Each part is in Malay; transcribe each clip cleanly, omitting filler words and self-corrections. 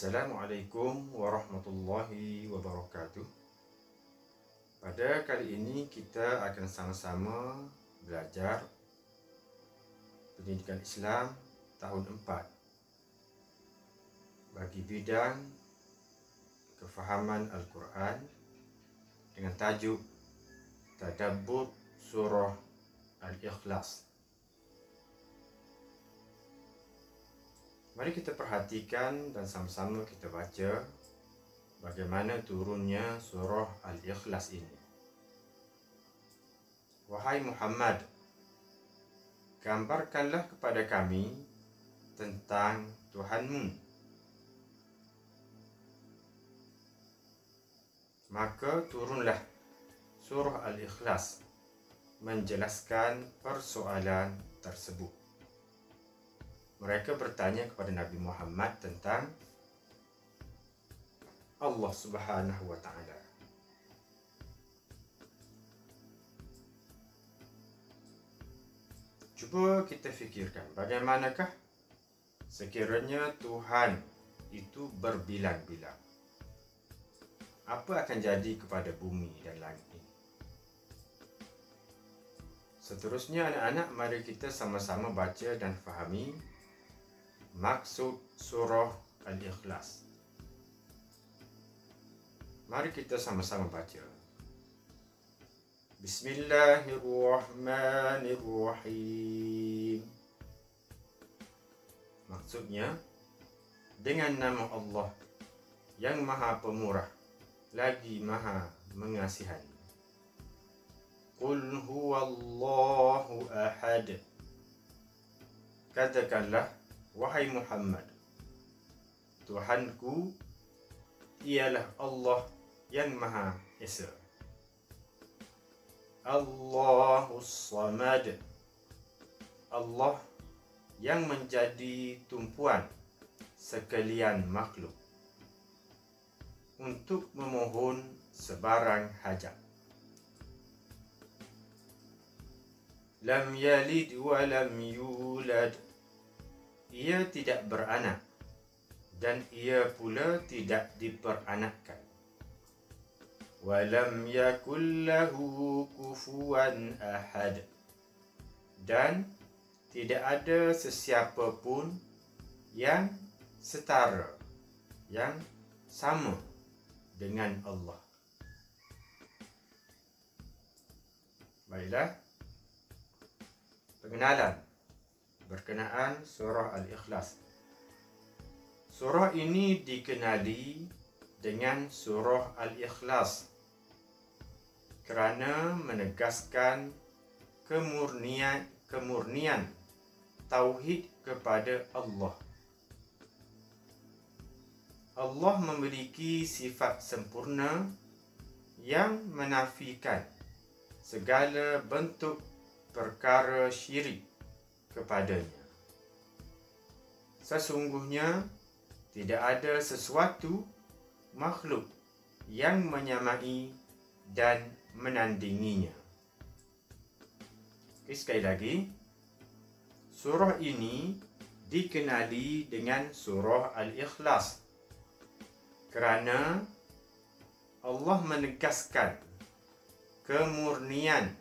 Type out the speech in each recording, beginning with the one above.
Assalamualaikum warahmatullahi wabarakatuh. Pada kali ini kita akan sama-sama belajar pendidikan Islam tahun 4 bagi bidang kefahaman Al-Quran dengan tajuk Tadabbur Surah Al-Ikhlas. Mari kita perhatikan dan sama-sama kita baca bagaimana turunnya surah Al-Ikhlas ini. Wahai Muhammad, gambarkanlah kepada kami tentang Tuhanmu. Maka turunlah surah Al-Ikhlas menjelaskan persoalan tersebut. Mereka bertanya kepada Nabi Muhammad tentang Allah Subhanahu wa Ta'ala. Cuba kita fikirkan, bagaimanakah sekiranya Tuhan itu berbilang-bilang? Apa akan jadi kepada bumi dan langit ini? Seterusnya anak-anak, mari kita sama-sama baca dan fahami maksud surah Al-Ikhlas. Mari kita sama-sama baca. Bismillahirrahmanirrahim. Maksudnya, dengan nama Allah yang Maha Pemurah lagi Maha Mengasihani. Qul huwallahu ahad. Katakanlah, wahai Muhammad, Tuhanku ialah Allah yang Maha Esa. Allahus Samad. Allah yang menjadi tumpuan sekalian makhluk untuk memohon sebarang hajat. Lam yalid wa lam yulad. Ia tidak beranak dan ia pula tidak diperanakkan. Walam yakul lahu kufuwan ahad. Dan tidak ada sesiapa pun yang setara, yang sama dengan Allah. Baiklah, pengenalan berkenaan surah Al-Ikhlas. Surah ini dikenali dengan surah Al-Ikhlas kerana menegaskan kemurnian tauhid kepada Allah. Allah memiliki sifat sempurna yang menafikan segala bentuk perkara syirik kepadanya. Sesungguhnya tidak ada sesuatu makhluk yang menyamai dan menandinginya. Sekali lagi, surah ini dikenali dengan surah Al-Ikhlas kerana Allah menegaskan kemurnian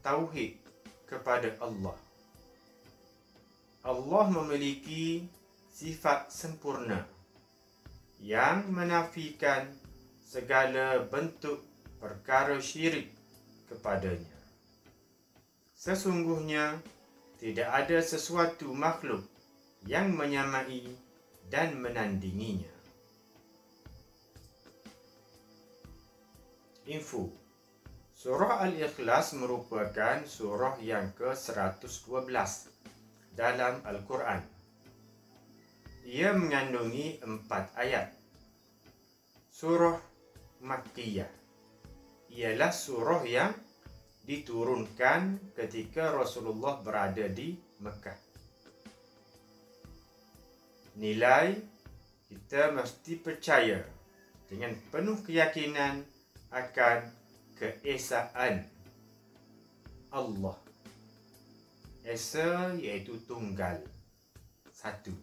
tauhid kepada Allah. Allah memiliki sifat sempurna yang menafikan segala bentuk perkara syirik kepadanya. Sesungguhnya tidak ada sesuatu makhluk yang menyamai dan menandinginya. Info: surah Al-Ikhlas merupakan surah yang ke-112 dalam Al-Quran. Ia mengandungi 4 ayat. Surah Makkiyah ialah surah yang diturunkan ketika Rasulullah berada di Mekah. Nilai: kita mesti percaya dengan penuh keyakinan akan keesaan Allah. Esa iaitu tunggal, satu.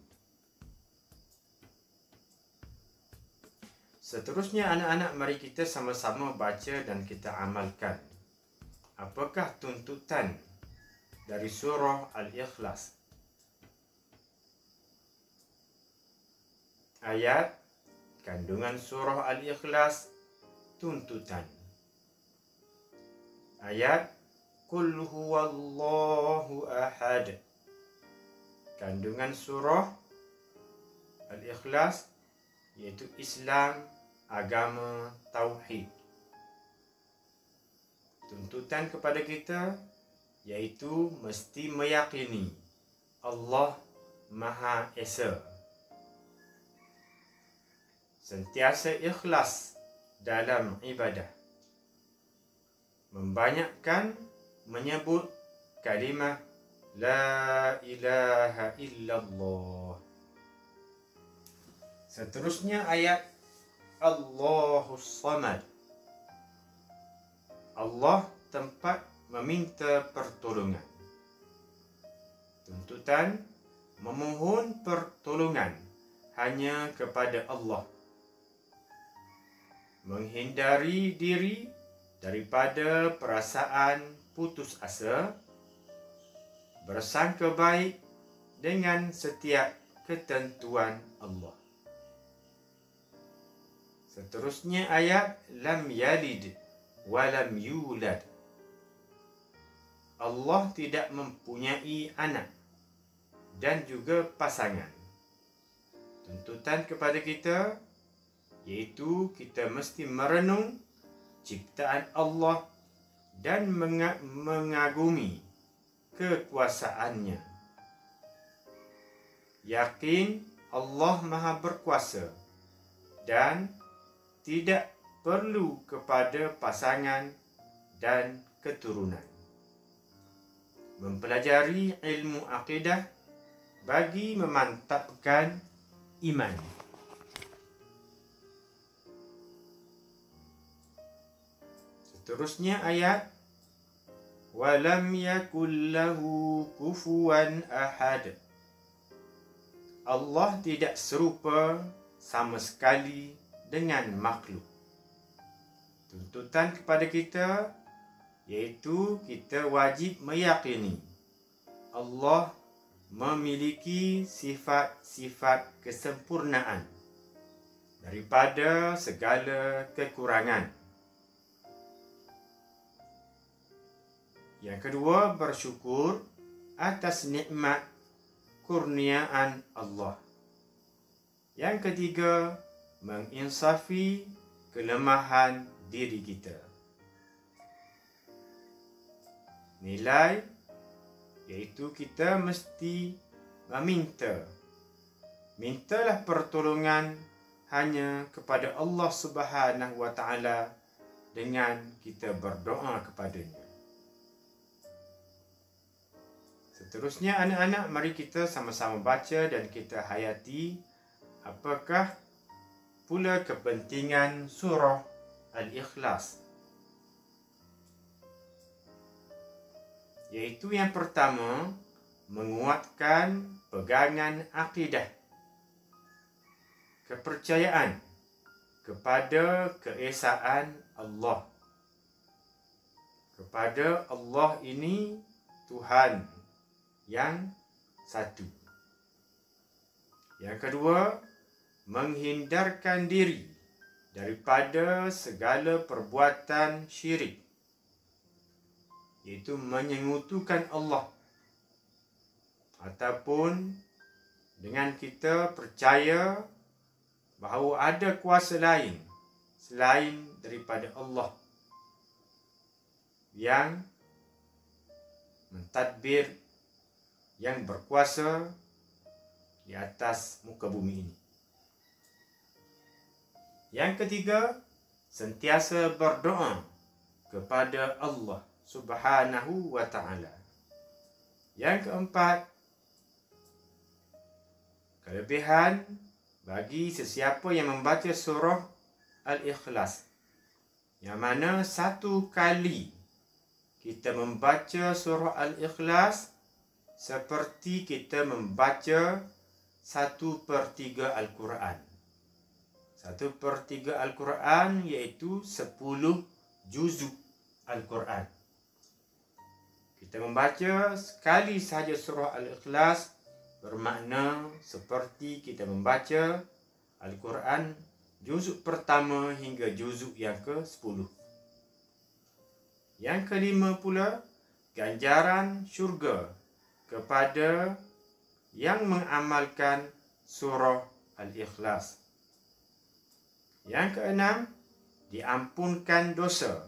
Seterusnya anak-anak, mari kita sama-sama baca dan kita amalkan. Apakah tuntutan dari surah Al-Ikhlas? Ayat kandungan surah Al-Ikhlas, tuntutan. Ayat Qul huwallahu ahad, kandungan surah Al-Ikhlas, yaitu Islam, agama, tauhid. Tuntutan kepada kita yaitu mesti meyakini Allah Maha Esa. Sentiasa ikhlas dalam ibadah. Membanyakkan menyebut kalimah La ilaha illallah. Seterusnya ayat Allahus Samad. Allah tempat meminta pertolongan. Tuntutan memohon pertolongan hanya kepada Allah. Menghindari diri daripada perasaan putus asa. Bersangka baik dengan setiap ketentuan Allah. Seterusnya ayat Lam yalid walam yulad. Allah tidak mempunyai anak dan juga pasangan. Tuntutan kepada kita yaitu kita mesti merenung ciptaan Allah dan mengagumi kekuasaannya. Yakin Allah Maha berkuasa dan tidak perlu kepada pasangan dan keturunan. Mempelajari ilmu akidah bagi memantapkan iman. Seterusnya ayat Walam yakul lahu kufuwan ahad. Allah tidak serupa sama sekali dengan makhluk. Tuntutan kepada kita yaitu kita wajib meyakini Allah memiliki sifat-sifat kesempurnaan daripada segala kekurangan. Yang kedua, bersyukur atas nikmat kurniaan Allah. Yang ketiga, menginsafi kelemahan diri kita. Nilai yaitu kita mesti mintalah pertolongan hanya kepada Allah Subhanahu wa taala dengan kita berdoa kepadanya. Seterusnya anak-anak, mari kita sama-sama baca dan kita hayati apakah pula kepentingan surah Al-Ikhlas. Yaitu yang pertama, menguatkan pegangan akidah, kepercayaan kepada keesaan Allah. Kepada Allah ini Tuhan yang satu. Yang kedua, menghindarkan diri daripada segala perbuatan syirik, iaitu menyengutukan Allah, ataupun dengan kita percaya bahawa ada kuasa lain selain daripada Allah yang mentadbir, yang berkuasa di atas muka bumi ini. Yang ketiga, sentiasa berdoa kepada Allah Subhanahu wa ta'ala. Yang keempat, kelebihan bagi sesiapa yang membaca surah Al-Ikhlas, yang mana satu kali kita membaca surah Al-Ikhlas seperti kita membaca 1/3 Al-Quran. 1/3 Al-Quran iaitu 10 juzuk Al-Quran. Kita membaca sekali sahaja surah Al-Ikhlas bermakna seperti kita membaca Al-Quran juzuk pertama hingga juzuk yang ke-10. Yang kelima pula, ganjaran syurga kepada yang mengamalkan surah Al-Ikhlas. Yang keenam, diampunkan dosa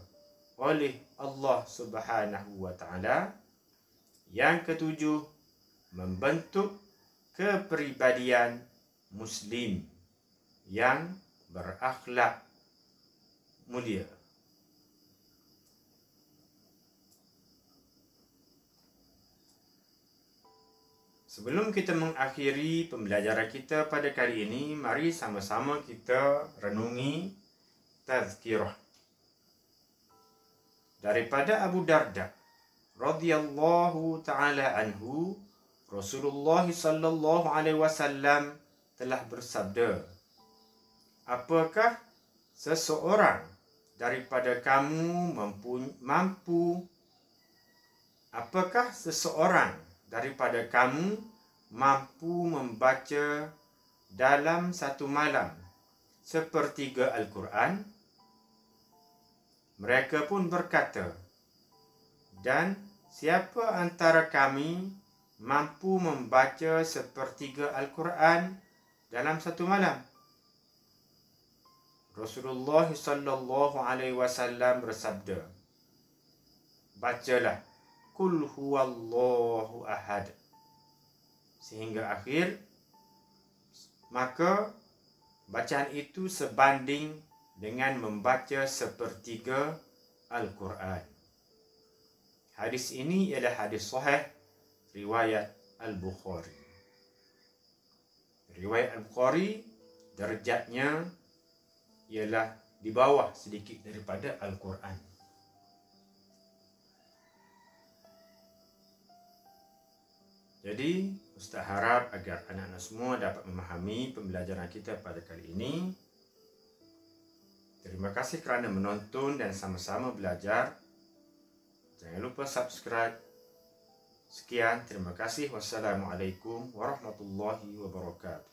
oleh Allah Subhanahu wa Ta'ala. Yang ketujuh, membentuk kepribadian Muslim yang berakhlak mulia. Sebelum kita mengakhiri pembelajaran kita pada kali ini, mari sama-sama kita renungi tazkirah daripada Abu Darda radhiyallahu ta'ala anhu. Rasulullah sallallahu alaihi wasallam telah bersabda, apakah seseorang daripada kamu mampu membaca dalam satu malam 1/3 Al-Quran? Mereka pun berkata, dan siapa antara kami mampu membaca 1/3 Al-Quran dalam satu malam? Rasulullah sallallahu alaihi wasallam bersabda, bacalah Qul huwallahu ahad sehingga akhir, maka bacaan itu sebanding dengan membaca 1/3 Al-Quran. Hadis ini ialah hadis sahih riwayat Al-Bukhari. Riwayat Al-Bukhari darjatnya ialah di bawah sedikit daripada Al-Quran. Jadi, Ustaz harap agar anak-anak semua dapat memahami pembelajaran kita pada kali ini. Terima kasih kerana menonton dan sama-sama belajar. Jangan lupa subscribe. Sekian, terima kasih. Wassalamualaikum warahmatullahi wabarakatuh.